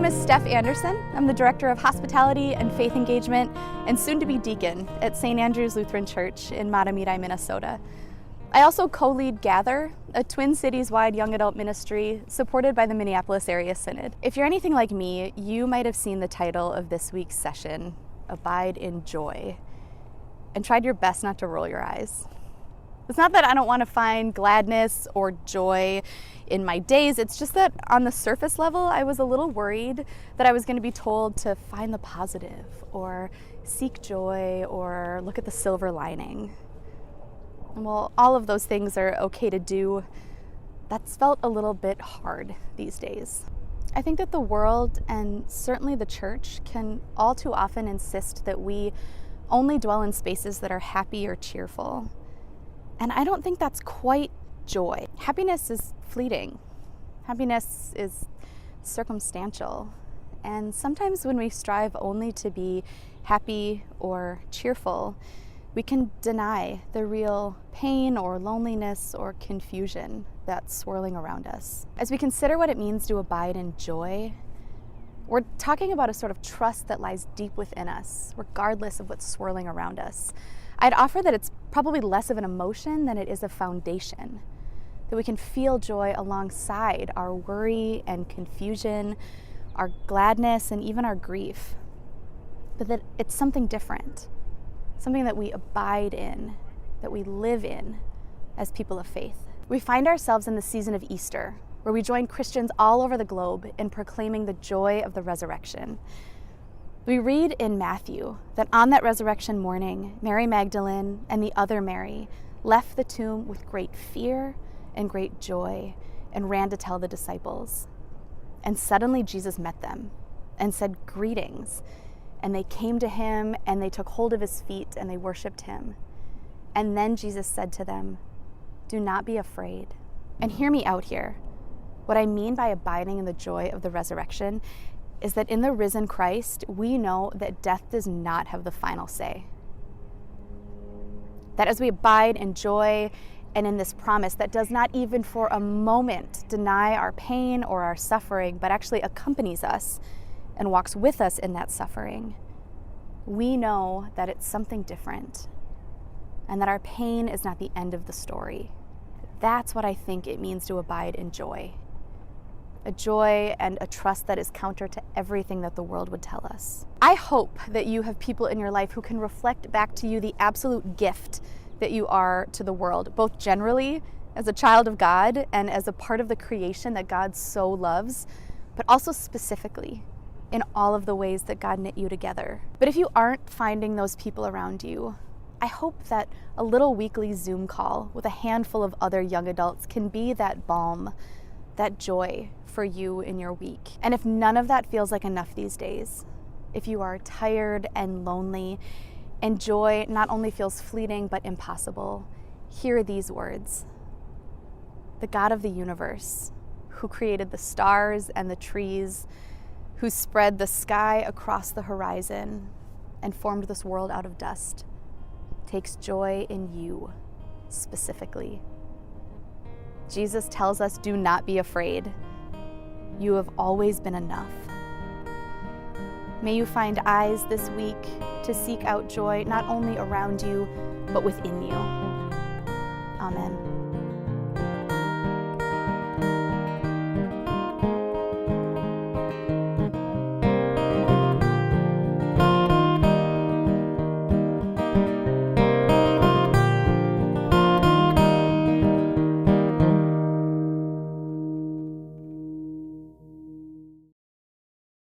name is Steph Anderson. I'm the Director of Hospitality and Faith Engagement and soon-to-be deacon at St. Andrew's Lutheran Church in Matamidi, Minnesota. I also co-lead Gather, a Twin Cities-wide young adult ministry supported by the Minneapolis Area Synod. If you're anything like me, you might have seen the title of this week's session, Abide in Joy, and tried your best not to roll your eyes. It's not that I don't want to find gladness or joy in my days, it's just that on the surface level, I was a little worried that I was going to be told to find the positive or seek joy or look at the silver lining. And while all of those things are okay to do, that's felt a little bit hard these days. I think that the world and certainly the church can all too often insist that we only dwell in spaces that are happy or cheerful. And I don't think that's quite joy. Happiness is fleeting. Happiness is circumstantial. And sometimes when we strive only to be happy or cheerful, we can deny the real pain or loneliness or confusion that's swirling around us. As we consider what it means to abide in joy, we're talking about a sort of trust that lies deep within us, regardless of what's swirling around us. I'd offer that it's probably less of an emotion than it is a foundation, that we can feel joy alongside our worry and confusion, our gladness, and even our grief, but that it's something different, something that we abide in, that we live in as people of faith. We find ourselves in the season of Easter, where we join Christians all over the globe in proclaiming the joy of the resurrection. We read in Matthew that on that resurrection morning, Mary Magdalene and the other Mary left the tomb with great fear and great joy and ran to tell the disciples. And suddenly Jesus met them and said, "Greetings." And they came to him and they took hold of his feet and they worshiped him. And then Jesus said to them, "Do not be afraid." And hear me out here. What I mean by abiding in the joy of the resurrection is that in the risen Christ, we know that death does not have the final say. That as we abide in joy and in this promise that does not even for a moment deny our pain or our suffering, but actually accompanies us and walks with us in that suffering, we know that it's something different and that our pain is not the end of the story. That's what I think it means to abide in joy. A joy and a trust that is counter to everything that the world would tell us. I hope that you have people in your life who can reflect back to you the absolute gift that you are to the world, both generally as a child of God and as a part of the creation that God so loves, but also specifically in all of the ways that God knit you together. But if you aren't finding those people around you, I hope that a little weekly Zoom call with a handful of other young adults can be that balm, that joy for you in your week. And if none of that feels like enough these days, if you are tired and lonely and joy not only feels fleeting but impossible, hear these words. The God of the universe, who created the stars and the trees, who spread the sky across the horizon and formed this world out of dust, takes joy in you specifically. Jesus tells us, do not be afraid. You have always been enough. May you find eyes this week to seek out joy not only around you, but within you. Amen.